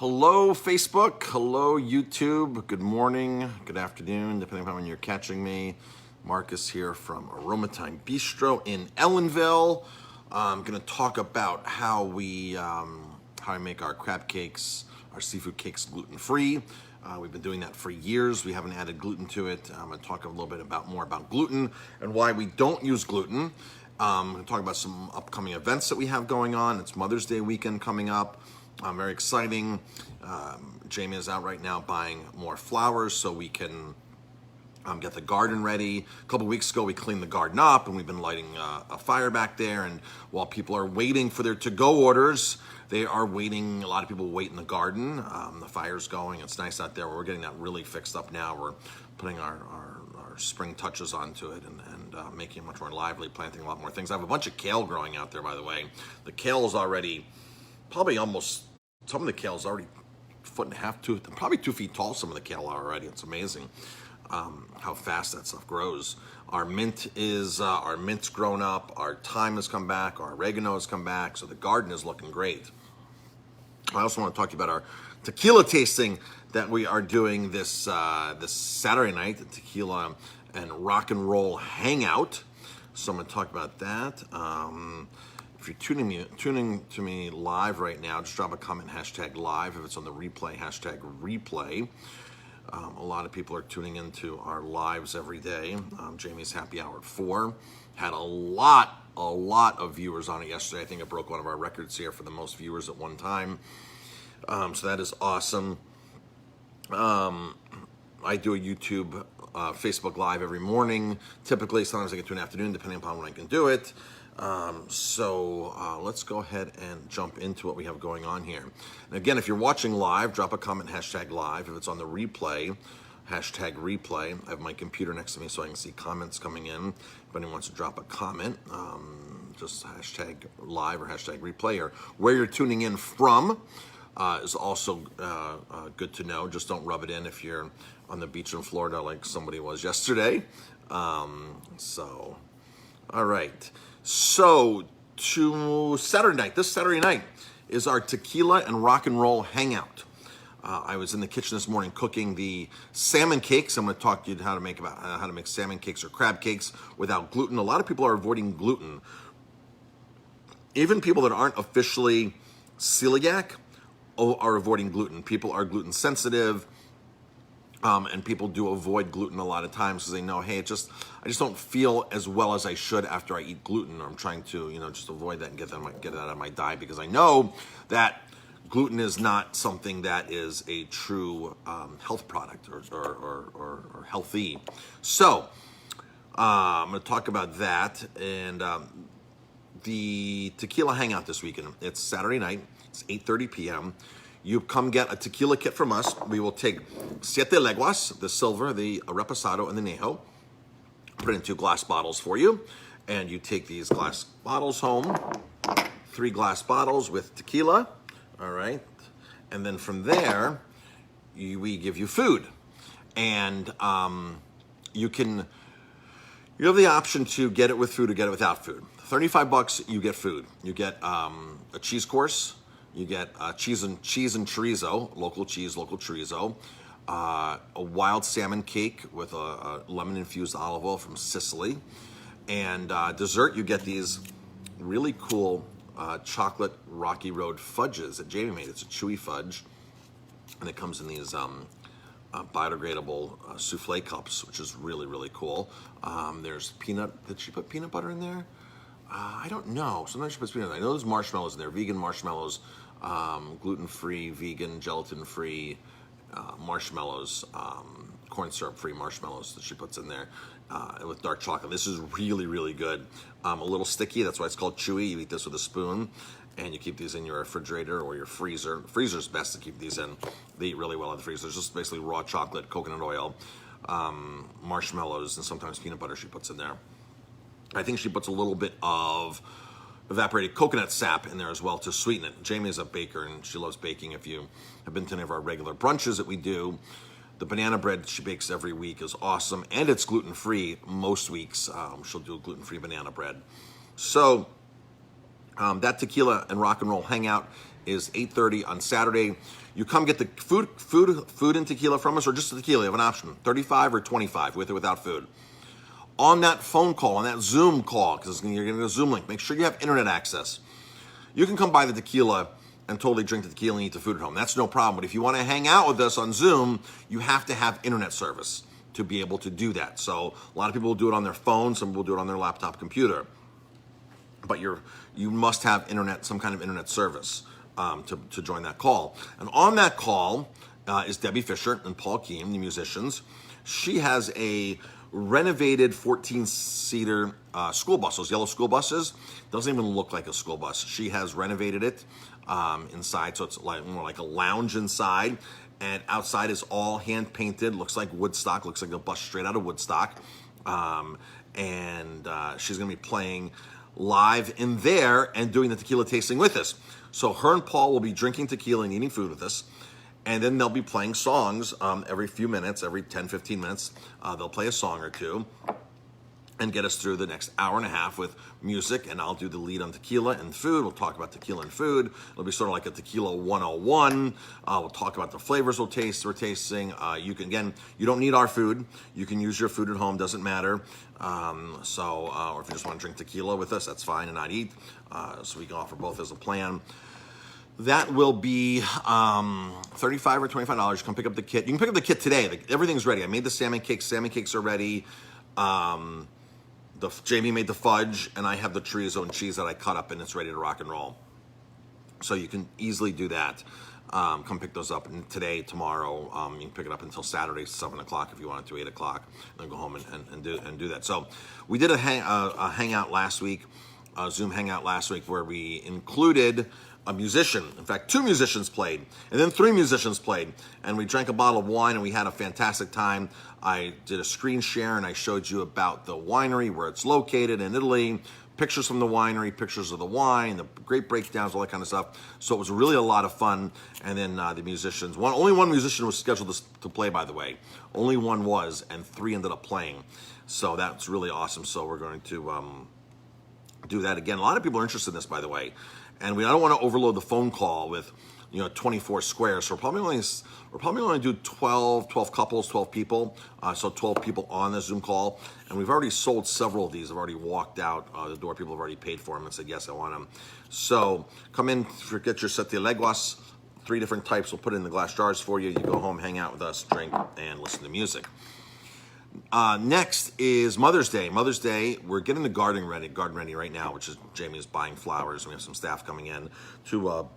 Hello, Facebook. Hello, YouTube. Good morning, good afternoon, depending on when you're catching me. Marcus here from Aromatime Bistro in Ellenville. I'm going to talk about how I make our crab cakes, our seafood cakes gluten-free. We've been doing that for years. We haven't added gluten to it. I'm going to talk a little bit more about gluten and why we don't use gluten. I'm going to talk about some upcoming events that we have going on. It's Mother's Day weekend coming up. Very exciting. Jamie is out right now buying more flowers so we can get the garden ready. A couple weeks ago, we cleaned the garden up and we've been lighting a fire back there. And while people are waiting for their to-go orders, they are waiting. A lot of people wait in the garden. The fire's going. It's nice out there. We're getting that really fixed up now. We're putting our spring touches onto it and making it much more lively, planting a lot more things. I have a bunch of kale growing out there, by the way. The kale is already probably almost, some of the kale is already a foot and a half, probably 2 feet tall. Some of the kale are already. It's amazing how fast that stuff grows. Our mint's grown up. Our thyme has come back. Our oregano has come back. So the garden is looking great. I also want to talk to you about our tequila tasting that we are doing this Saturday night, the Tequila and Rock and Roll Hangout. So I'm going to talk about that. If you're tuning to me live right now, just drop a comment, #live. If it's on the replay, #replay. A lot of people are tuning into our lives every day. Jamie's Happy Hour at 4. Had a lot of viewers on it yesterday. I think it broke one of our records here for the most viewers at one time. So that is awesome. I do a YouTube, Facebook Live every morning. Typically, sometimes I get to an afternoon, depending upon when I can do it. So let's go ahead and jump into what we have going on here. And again, if you're watching live, drop a comment, #live. If it's on the replay, #replay. I have my computer next to me so I can see comments coming in. If anyone wants to drop a comment, just #live or #replay, or where you're tuning in from is also good to know. Just don't rub it in if you're on the beach in Florida like somebody was yesterday. All right. So to Saturday night, this Saturday night is our Tequila and Rock and Roll Hangout. I was in the kitchen this morning cooking the salmon cakes. I'm going to talk to you how to make salmon cakes or crab cakes without gluten. A lot of people are avoiding gluten. Even people that aren't officially celiac are avoiding gluten. People are gluten sensitive. And people do avoid gluten a lot of times because they know, hey, I just don't feel as well as I should after I eat gluten, or I'm trying to, just avoid that and get it out of my diet, because I know that gluten is not something that is a true health product or healthy. So I'm going to talk about that and the Tequila Hangout this weekend. It's Saturday night. It's 8:30 p.m. You come get a tequila kit from us. We will take Siete Leguas, the silver, the reposado, and the nejo. Put it in 2 glass bottles for you. And you take these glass bottles home. 3 glass bottles with tequila. All right. And then from there, we give you food. And you have the option to get it with food or get it without food. $35, you get food. You get a cheese course. You get cheese and chorizo, local cheese, local chorizo, a wild salmon cake with a lemon-infused olive oil from Sicily, and dessert, you get these really cool chocolate Rocky Road fudges that Jamie made. It's a chewy fudge, and it comes in these biodegradable souffle cups, which is really, really cool. There's peanut. Did she put peanut butter in there? I don't know. Sometimes she puts peanut butter. I know there's marshmallows in there, vegan marshmallows, gluten-free, vegan, gelatin-free marshmallows, corn syrup-free marshmallows that she puts in there with dark chocolate. This is really, really good. A little sticky. That's why it's called chewy. You eat this with a spoon, and you keep these in your refrigerator or your freezer. Freezer's best to keep these in. They eat really well in the freezer. It's just basically raw chocolate, coconut oil, marshmallows, and sometimes peanut butter she puts in there. I think she puts a little bit of evaporated coconut sap in there as well to sweeten it. Jamie is a baker and she loves baking. If you have been to any of our regular brunches that we do, the banana bread she bakes every week is awesome, and it's gluten-free most weeks. She'll do a gluten-free banana bread. So that Tequila and Rock and Roll Hangout is 8:30 on Saturday. You come get the food and tequila from us, or just the tequila. You have an option, 35 or 25, with or without food. On that phone call, on that Zoom call, because you're getting a Zoom link, make sure you have internet access. You can come buy the tequila and totally drink the tequila and eat the food at home. That's no problem. But if you want to hang out with us on Zoom, you have to have internet service to be able to do that. So a lot of people will do it on their phone, some people do it on their laptop computer. But you must have internet, some kind of internet service to join that call. And on that call is Debbie Fisher and Paul Keem, the musicians. She has a renovated 14-seater school bus, those yellow school buses. Doesn't even look like a school bus. She has renovated it inside, so it's like more like a lounge inside. And outside is all hand painted, looks like Woodstock, looks like a bus straight out of Woodstock. And she's gonna be playing live in there and doing the tequila tasting with us. So her and Paul will be drinking tequila and eating food with us. And then they'll be playing songs every few minutes, every 10, 15 minutes. They'll play a song or two and get us through the next hour and a half with music. And I'll do the lead on tequila and food. We'll talk about tequila and food. It'll be sort of like a tequila 101. We'll talk about the flavors we're tasting. You don't need our food. You can use your food at home, doesn't matter. Or if you just want to drink tequila with us, that's fine, and not eat. So we can offer both as a plan. That will be $35 or $25. Come pick up the kit. You can pick up the kit today. Everything's ready. I made the salmon cakes. Salmon cakes are ready. Jamie made the fudge, and I have the chorizo and cheese that I cut up, and it's ready to rock and roll. So you can easily do that. Come pick those up today, tomorrow. You can pick it up until Saturday, 7 o'clock if you wanted to, 8 o'clock, and then go home and do that. So we did a hangout last week, a Zoom hangout last week, where we included a musician. In fact, 2 musicians played, and then 3 musicians played, and we drank a bottle of wine, and we had a fantastic time. I did a screen share, and I showed you about the winery, where it's located in Italy, pictures from the winery, pictures of the wine, the great breakdowns, all that kind of stuff. So it was really a lot of fun. And then the musicians, only one musician was scheduled to play, by the way. Only one was, and 3 ended up playing. So that's really awesome. So we're going to do that again. A lot of people are interested in this, by the way. And I don't want to overload the phone call with 24 squares. So we're probably only do 12 couples, 12 people. So 12 people on the Zoom call. And we've already sold several of these. I've already walked out the door. People have already paid for them and said, yes, I want them. So come in, get your sete leguas, 3 different types. We'll put it in the glass jars for you. You go home, hang out with us, drink, and listen to music. Next is Mother's Day. Mother's Day, we're getting the garden ready right now, which is Jamie is buying flowers. We have some staff coming in to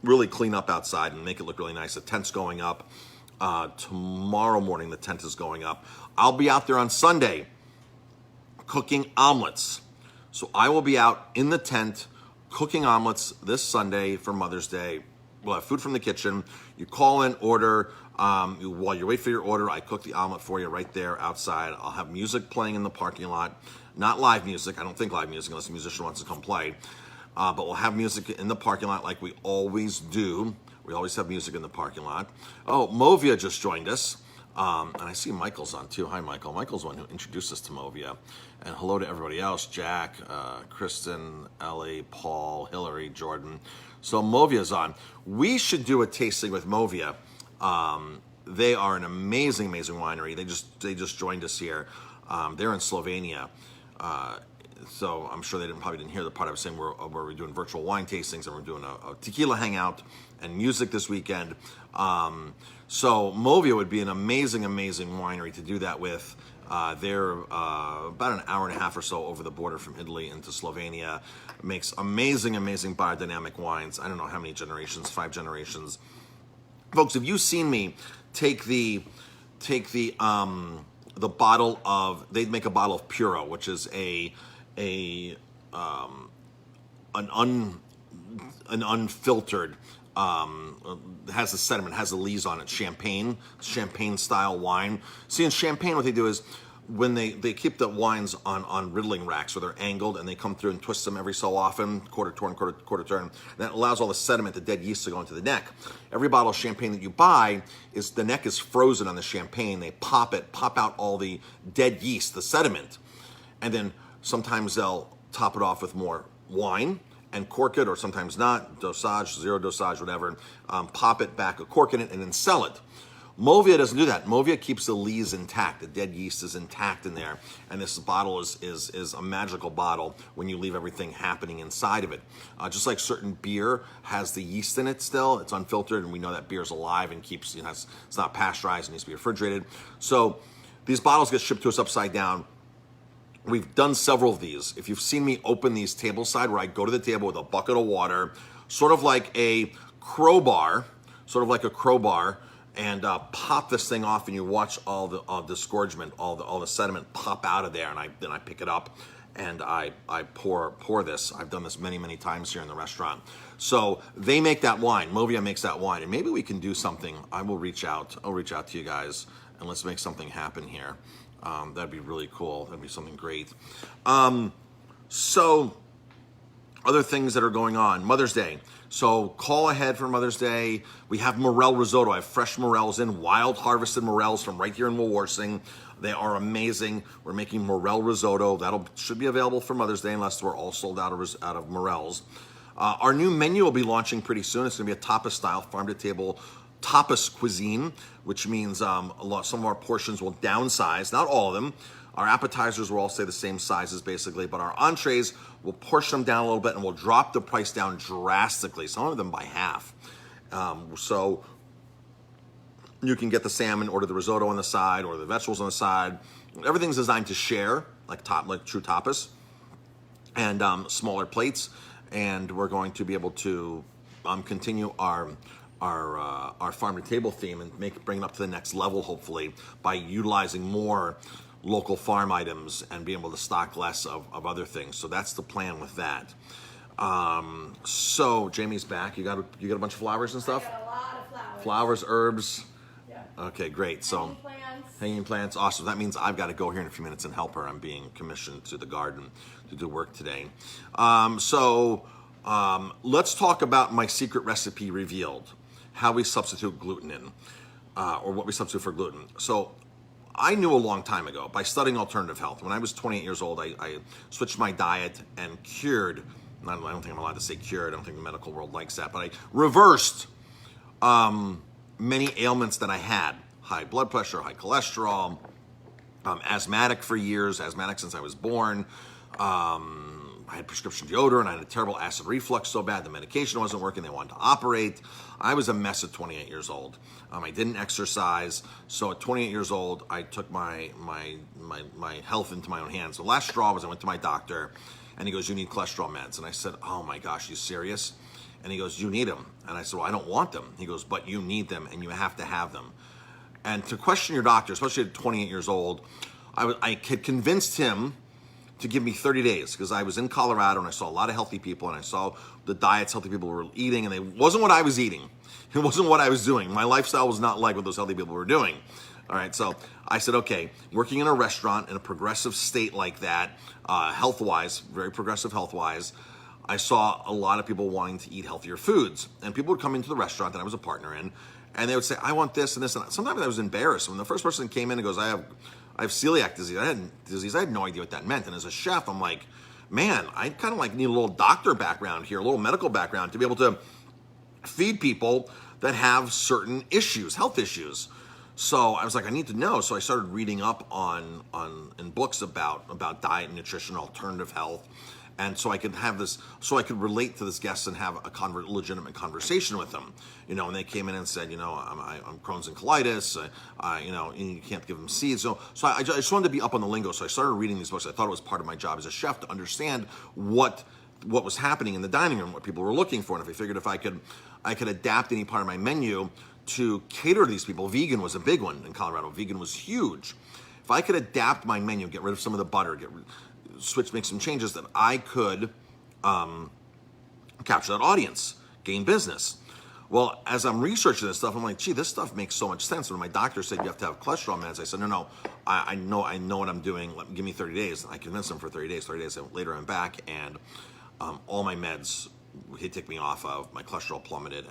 really clean up outside and make it look really nice. The tent's going up. Tomorrow morning, the tent is going up. I'll be out there on Sunday cooking omelets. So I will be out in the tent cooking omelets this Sunday for Mother's Day. We'll have food from the kitchen. You call in, order. While you wait for your order, I cook the omelet for you right there outside. I'll have music playing in the parking lot. Not live music. I don't think live music unless the musician wants to come play. But we'll have music in the parking lot like we always do. We always have music in the parking lot. Oh, Movia just joined us. And I see Michael's on too. Hi, Michael. Michael's the one who introduced us to Movia. And hello to everybody else. Jack, Kristen, Ellie, Paul, Hillary, Jordan. So Movia's on. We should do a tasting with Movia. They are an amazing winery. They just joined us here. They're in Slovenia. So I'm sure they probably didn't hear the part I was saying where we're doing virtual wine tastings, and we're doing a tequila hangout and music this weekend. So Movia would be an amazing winery to do that with. They're about an hour and a half or so over the border from Italy into Slovenia. Makes amazing biodynamic wines. I don't know how many generations, 5 generations. Folks, have you seen me take the bottle of, they'd make a bottle of Puro, which is an unfiltered, has the sediment, has the lees on it, champagne style wine. See, in Champagne, what they do is when they keep the wines on riddling racks where they're angled, and they come through and twist them every so often, quarter turn. And that allows all the sediment, the dead yeast, to go into the neck. Every bottle of champagne that you buy, the neck is frozen on the champagne. They pop out all the dead yeast, the sediment, and then sometimes they'll top it off with more wine, and cork it, or sometimes not, dosage, zero dosage, whatever, pop it back, cork in it, and then sell it. Movia doesn't do that. Movia keeps the lees intact. The dead yeast is intact in there. And this bottle is a magical bottle when you leave everything happening inside of it. Just like certain beer has the yeast in it still, it's unfiltered, and we know that beer is alive and keeps, it's not pasteurized, it needs to be refrigerated. So these bottles get shipped to us upside down. We've done several of these. If you've seen me open these tableside, where I go to the table with a bucket of water, sort of like a crowbar, and pop this thing off, and you watch all the disgorgement, all the sediment pop out of there, and then I pick it up and I pour this. I've done this many times here in the restaurant. So they make that wine. Movia makes that wine, and maybe we can do something. I'll reach out to you guys, and let's make something happen here. That'd be really cool. That'd be something great. So other things that are going on. Mother's Day. So call ahead for Mother's Day. We have morel risotto. I have fresh morels in, wild harvested morels from right here in Woolworthing. They are amazing. We're making morel risotto. Should be available for Mother's Day unless we're all sold out of morels. Our new menu will be launching pretty soon. It's going to be a tapas style, farm to table tapas cuisine, which means some of our portions will downsize, not all of them. Our appetizers will all stay the same sizes basically, but our entrees, we'll portion them down a little bit, and we'll drop the price down drastically, some of them by half. So you can get the salmon, order the risotto on the side, or the vegetables on the side. Everything's designed to share, like true tapas, and smaller plates. And we're going to be able to continue our farm to table theme and bring it up to the next level, hopefully, by utilizing more local farm items and being able to stock less of other things. So that's the plan with that. So Jamie's back. You got a bunch of flowers and stuff? I got a lot of flowers. Flowers, herbs. Yeah. Okay, great. So hanging plants. Awesome. That means I've got to go here in a few minutes and help her. I'm being commissioned to the garden to do work today. Let's talk about my secret recipe revealed. How we substitute gluten in, or what we substitute for gluten. So I knew a long time ago by studying alternative health. When I was 28 years old, I switched my diet and cured, I don't think I'm allowed to say cured, I don't think the medical world likes that, but I reversed many ailments that I had. High blood pressure, high cholesterol, asthmatic for years, asthmatic since I was born. I had prescription deodorant. I had a terrible acid reflux so bad the medication wasn't working. They wanted to operate. I was a mess at 28 years old. I didn't exercise. So at 28 years old, I took my health into my own hands. The last straw was I went to my doctor, and he goes, "You need cholesterol meds." And I said, "Oh my gosh, you serious?" And he goes, "You need them." And I said, "Well, I don't want them." He goes, "But you need them, and you have to have them." And to question your doctor, especially at 28 years old, I had convinced him to give me 30 days, because I was in Colorado and I saw a lot of healthy people, and I saw the diets healthy people were eating, and it wasn't what I was eating. It wasn't what I was doing. My lifestyle was not like what those healthy people were doing. All right, so I said, okay, working in a restaurant in a progressive state like that, health-wise, very progressive health-wise, I saw a lot of people wanting to eat healthier foods. And people would come into the restaurant that I was a partner in, and they would say, "I want this and this and that." Sometimes I was embarrassed. When the first person came in and goes, I have celiac disease. I had no idea what that meant. And as a chef, I'm like, man, I kind of like need a little doctor background here, a little medical background to be able to feed people that have certain issues, health issues. So I was like, I need to know. So I started reading up in books about diet and nutrition, alternative health. And so I could have this, so I could relate to this guest and have a legitimate conversation with them. And they came in and said, I'm Crohn's and colitis, you can't give them seeds. So I just wanted to be up on the lingo. So I started reading these books. I thought it was part of my job as a chef to understand what was happening in the dining room, what people were looking for. And if I figured if I could adapt any part of my menu to cater to these people. Vegan was a big one in Colorado. Vegan was huge. If I could adapt my menu, get rid of some of the butter, make some changes, that I could capture that audience, gain business. Well, as I'm researching this stuff, I'm like, gee, this stuff makes so much sense. When my doctor said you have to have cholesterol meds, I said, no, I know what I'm doing. Give me 30 days. I convinced him for 30 days. 30 days later, I'm back, and all my meds he'd take me off of. My cholesterol plummeted.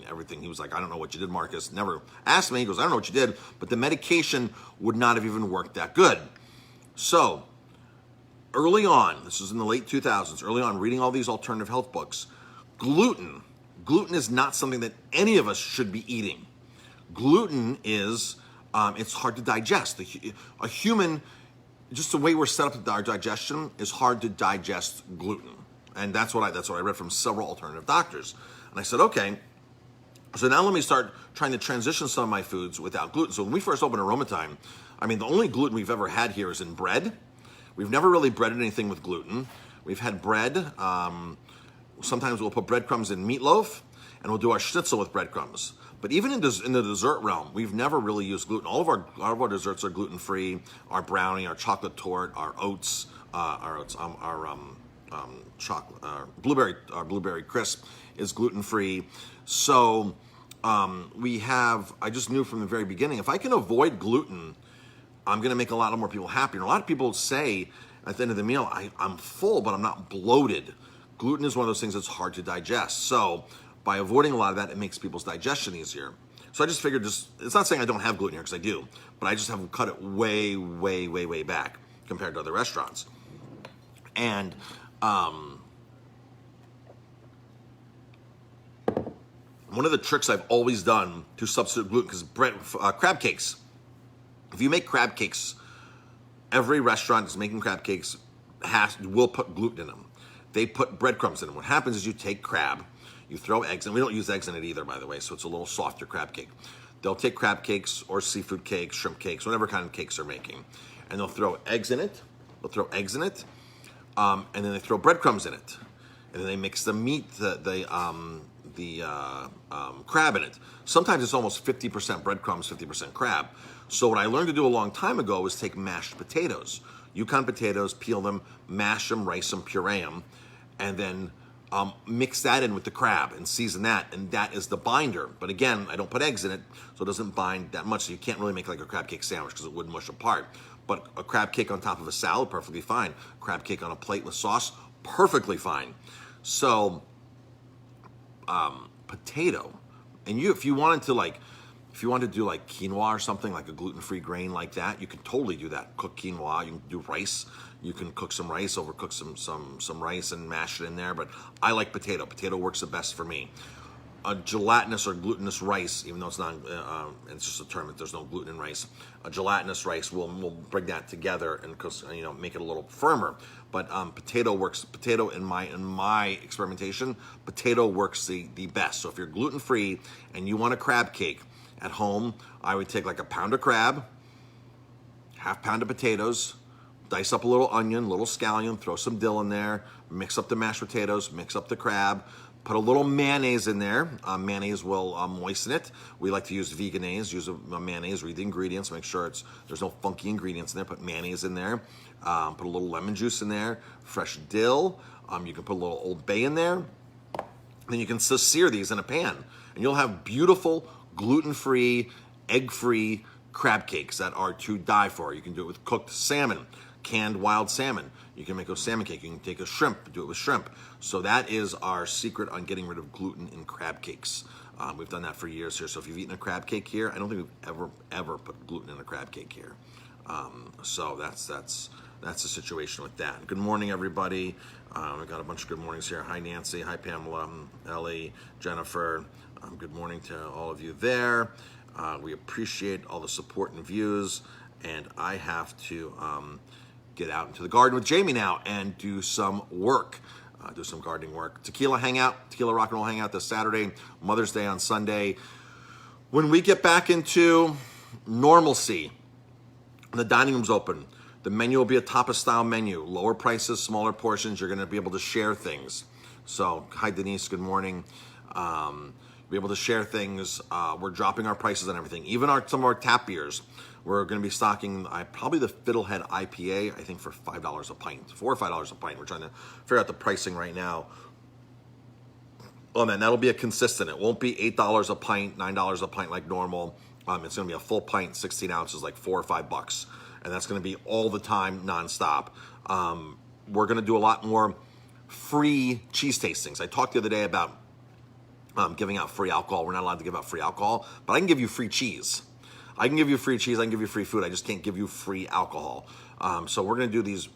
Everything. He was like, "I don't know what you did, Marcus." Never asked me. He goes, "I don't know what you did," but the medication would not have even worked that good. So early on, this was in the late 2000s, early on, reading all these alternative health books, gluten is not something that any of us should be eating. Gluten is, it's hard to digest. A human, just the way we're set up with our digestion, is hard to digest gluten. And that's what I read from several alternative doctors. And I said, okay, so now let me start trying to transition some of my foods without gluten. So when we first opened Aromatime, I mean, the only gluten we've ever had here is in bread. We've never really breaded anything with gluten. We've had bread. Sometimes we'll put breadcrumbs in meatloaf, and we'll do our schnitzel with breadcrumbs. But even in the dessert realm, we've never really used gluten. All of our desserts are gluten-free. Our brownie, our chocolate torte, our oats, our blueberry crisp is gluten-free. So I just knew from the very beginning, if I can avoid gluten, I'm going to make a lot more people happy. And a lot of people say at the end of the meal, I'm full, but I'm not bloated. Gluten is one of those things that's hard to digest. So by avoiding a lot of that, it makes people's digestion easier. So I just figured, it's not saying I don't have gluten here, because I do, but I just have cut it way, way, way, way back compared to other restaurants. And one of the tricks I've always done to substitute gluten, because crab cakes, if you make crab cakes, every restaurant that's making crab cakes will put gluten in them. They put breadcrumbs in them. What happens is you take crab, you throw eggs, and we don't use eggs in it either, by the way, so it's a little softer crab cake. They'll take crab cakes or seafood cakes, shrimp cakes, whatever kind of cakes they're making, and they'll throw eggs in it. And then they throw breadcrumbs in it, and then they mix the meat, the crab in it. Sometimes it's almost 50% breadcrumbs, 50% crab. So what I learned to do a long time ago was take mashed potatoes, Yukon potatoes, peel them, mash them, rice them, puree them, and then mix that in with the crab and season that, and that is the binder. But again, I don't put eggs in it, so it doesn't bind that much, so you can't really make like a crab cake sandwich because it would mush apart. But a crab cake on top of a salad, perfectly fine. Crab cake on a plate with sauce, perfectly fine. So, potato, and if you wanted to do like quinoa or something, like a gluten-free grain like that, you can totally do that. Cook quinoa, you can do rice. You can cook some rice, overcook some rice and mash it in there. But I like potato. Potato works the best for me. A gelatinous or glutinous rice, even though it's not, it's just a term that there's no gluten in rice. A gelatinous rice will bring that together and make it a little firmer. But potato works. Potato in my experimentation, potato works the best. So if you're gluten free and you want a crab cake at home, I would take like a pound of crab, half pound of potatoes, dice up a little onion, little scallion, throw some dill in there, mix up the mashed potatoes, mix up the crab. Put a little mayonnaise in there. Mayonnaise will moisten it. We like to use veganese. Use a mayonnaise, read the ingredients, make sure there's no funky ingredients in there. Put mayonnaise in there. Put a little lemon juice in there. Fresh dill. You can put a little Old Bay in there. Then you can sear these in a pan. And you'll have beautiful, gluten-free, egg-free crab cakes that are to die for. You can do it with cooked salmon, canned wild salmon. You can make a salmon cake. You can take a shrimp, do it with shrimp. So that is our secret on getting rid of gluten in crab cakes. We've done that for years here. So if you've eaten a crab cake here, I don't think we've ever put gluten in a crab cake here. So that's the situation with that. Good morning, everybody. We've got a bunch of good mornings here. Hi, Nancy. Hi, Pamela, Ellie, Jennifer. Good morning to all of you there. We appreciate all the support and views. And I have to get out into the garden with Jamie now and do some work. Do some gardening work. Tequila Hang Out, Tequila Rock and Roll Hang Out this Saturday, Mother's Day on Sunday. When we get back into normalcy, the dining room's open. The menu will be a tapas-style menu. Lower prices, smaller portions. You're going to be able to share things. So, hi, Denise. Good morning. Be able to share things. We're dropping our prices on everything. Even some of our tap beers. We're going to be stocking probably the Fiddlehead IPA, I think for $5 a pint, $4 or $5 a pint. We're trying to figure out the pricing right now. Oh man, that'll be a consistent. It won't be $8 a pint, $9 a pint like normal. It's going to be a full pint, 16 ounces, like $4 or $5, and that's going to be all the time, nonstop. We're going to do a lot more free cheese tastings. I talked the other day about giving out free alcohol. We're not allowed to give out free alcohol, but I can give you free cheese. I can give you free cheese, I can give you free food, I just can't give you free alcohol. So we're going to do these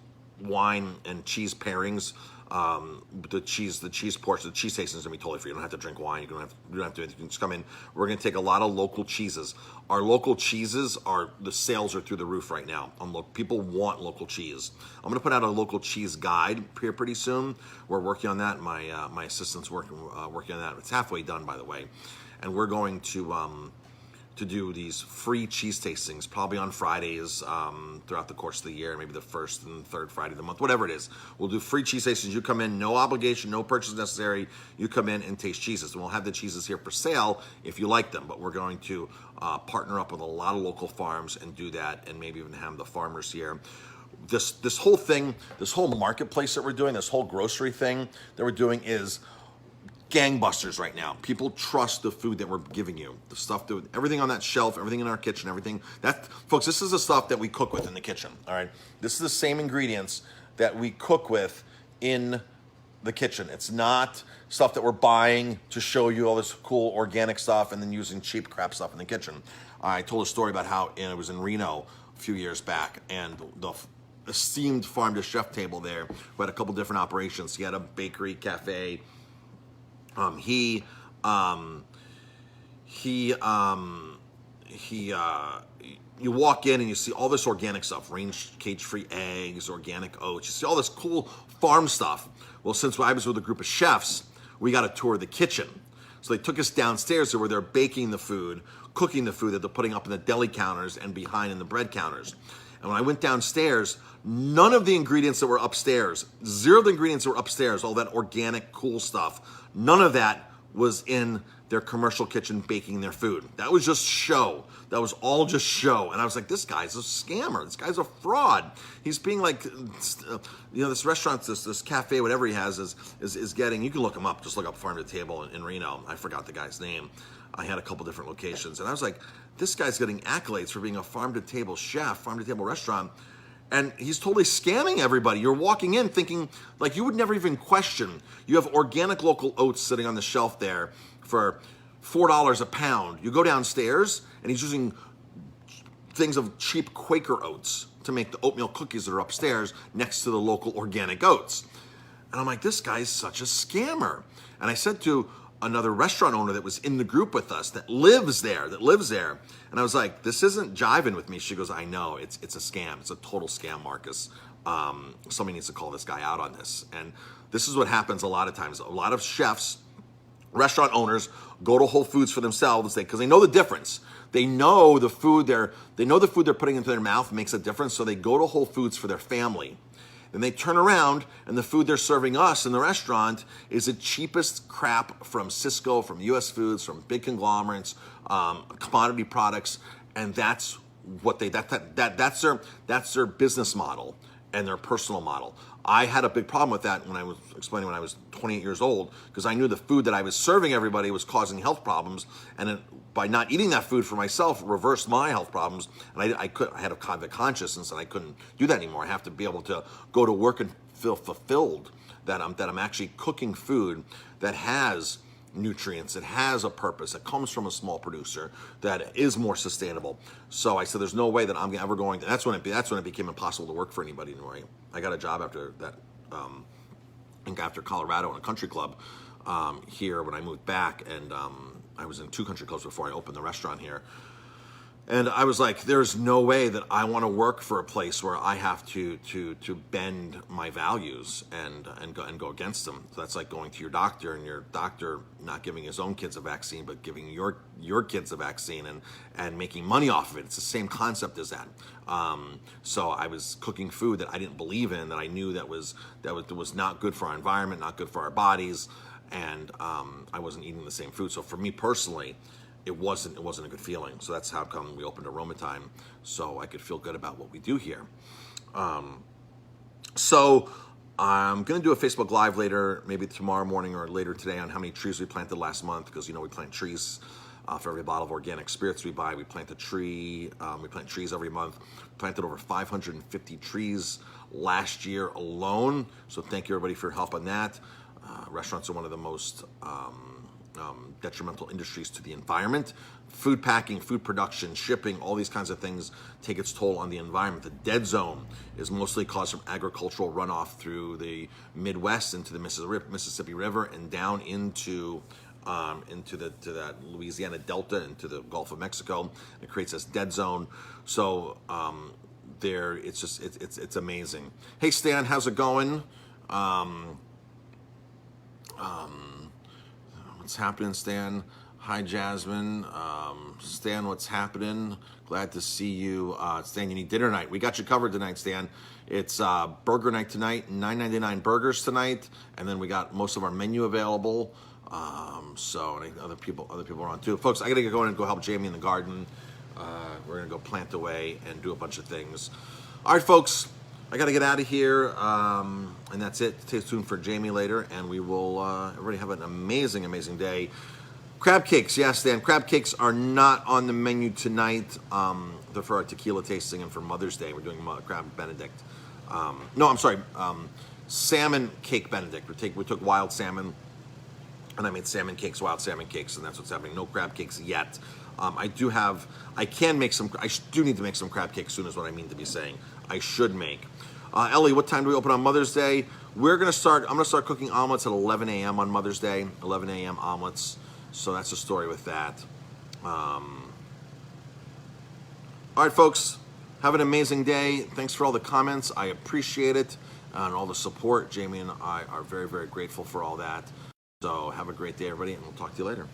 wine and cheese pairings. The cheese portion, the cheese tasting is gonna be totally free. You don't have to drink wine. You don't have to do anything. You can just come in. We're gonna take a lot of local cheeses. Our local cheeses the sales are through the roof right now. People want local cheese. I'm gonna put out a local cheese guide here pretty soon. We're working on that. My assistant's working on that. It's halfway done, by the way, and we're going to do these free cheese tastings, probably on Fridays throughout the course of the year, maybe the first and third Friday of the month, whatever it is. We'll do free cheese tastings. You come in, no obligation, no purchase necessary. You come in and taste cheeses. And we'll have the cheeses here for sale if you like them. But we're going to partner up with a lot of local farms and do that, and maybe even have the farmers here. This whole thing, this whole marketplace that we're doing, this whole grocery thing that we're doing is gangbusters right now. People trust the food that we're giving you. The stuff, everything on that shelf, everything in our kitchen, everything. Folks, this is the stuff that we cook with in the kitchen, all right? This is the same ingredients that we cook with in the kitchen. It's not stuff that we're buying to show you all this cool organic stuff and then using cheap crap stuff in the kitchen. I told a story about how it was in Reno a few years back, and the esteemed farm to chef table there who had a couple different operations. He had a bakery, cafe. You walk in and you see all this organic stuff, cage-free eggs, organic oats. You see all this cool farm stuff. Well, since I was with a group of chefs, we got a tour of the kitchen. So they took us downstairs where they're baking the food, cooking the food that they're putting up in the deli counters and behind in the bread counters. And when I went downstairs, none of the ingredients that were upstairs, zero of the ingredients that were upstairs, all that organic, cool stuff, none of that was in their commercial kitchen baking their food. That was just show. That was all just show. And I was like, this guy's a scammer. This guy's a fraud. He's being like, this restaurant, this cafe, whatever he has is getting, you can look him up, just look up Farm to Table in Reno. I forgot the guy's name. I had a couple different locations. And I was like, this guy's getting accolades for being a Farm to Table chef, Farm to Table restaurant. And he's totally scamming everybody. You're walking in thinking, like, you would never even question. You have organic local oats sitting on the shelf there for $4 a pound. You go downstairs, and he's using things of cheap Quaker oats to make the oatmeal cookies that are upstairs next to the local organic oats. And I'm like, this guy's such a scammer. And I said to another restaurant owner that was in the group with us that lives there. And I was like, this isn't jiving with me. She goes, I know, it's a scam. It's a total scam, Marcus. Somebody needs to call this guy out on this. And this is what happens a lot of times. A lot of chefs, restaurant owners, go to Whole Foods for themselves because they know the difference. They know the food they're putting into their mouth makes a difference, so they go to Whole Foods for their family. Then they turn around and the food they're serving us in the restaurant is the cheapest crap from Cisco, from US Foods, from big conglomerates, commodity products, and that's what that's their business model and their personal model. I had a big problem with that when I was explaining when I was 28 years old, because I knew the food that I was serving everybody was causing health problems, and by not eating that food for myself reversed my health problems, and I had a kind of consciousness, and I couldn't do that anymore. I have to be able to go to work and feel fulfilled that I'm actually cooking food that has nutrients, it has a purpose, it comes from a small producer, that is more sustainable. So I said, there's no way that I'm ever going to, that's when it became impossible to work for anybody anymore. I got a job after that, after Colorado in a country club here when I moved back, and I was in 2 country clubs before I opened the restaurant here. And I was like, there's no way that I want to work for a place where I have to bend my values and go against them. So that's like going to your doctor and your doctor not giving his own kids a vaccine, but giving your kids a vaccine and making money off of it. It's the same concept as that. So I was cooking food that I didn't believe in, that I knew that was not good for our environment, not good for our bodies, and I wasn't eating the same food. So for me personally, it wasn't a good feeling. So that's how come we opened Aroma Time, so I could feel good about what we do here. So I'm gonna do a Facebook Live later, maybe tomorrow morning or later today, on how many trees we planted last month, because we plant trees for every bottle of organic spirits we buy. We plant a tree. We plant trees every month. Planted over 550 trees last year alone. So thank you everybody for your help on that. Restaurants are one of the most detrimental industries to the environment. Food packing, food production, shipping, all these kinds of things take its toll on the environment. The dead zone is mostly caused from agricultural runoff through the Midwest into the Mississippi River and down into that Louisiana Delta, into the Gulf of Mexico. It creates this dead zone. So it's amazing. Hey Stan, how's it going? What's happening, Stan? Hi, Jasmine. Stan, what's happening? Glad to see you. Stan, you need dinner night. We got you covered tonight, Stan. It's burger night tonight, $9.99 burgers tonight, and then we got most of our menu available. So and other people are on too. Folks, I gotta go in and go help Jamie in the garden. We're gonna go plant away and do a bunch of things. All right, folks, I gotta get out of here, and that's it. Stay tuned for Jamie later, and we will everybody have an amazing, amazing day. Crab cakes, yes, Dan. Crab cakes are not on the menu tonight. They're for our tequila tasting and for Mother's Day. We're doing crab Benedict. No, I'm sorry, salmon cake Benedict. We took wild salmon, and I made salmon cakes, wild salmon cakes, and that's what's happening. No crab cakes yet. I do need to make some crab cakes soon is what I mean to be saying. I should make. Ellie, what time do we open on Mother's Day? I'm gonna start cooking omelets at 11 a.m. on Mother's Day, 11 a.m. omelets. So that's the story with that. All right, folks, have an amazing day. Thanks for all the comments. I appreciate it and all the support. Jamie and I are very, very grateful for all that. So have a great day, everybody, and we'll talk to you later.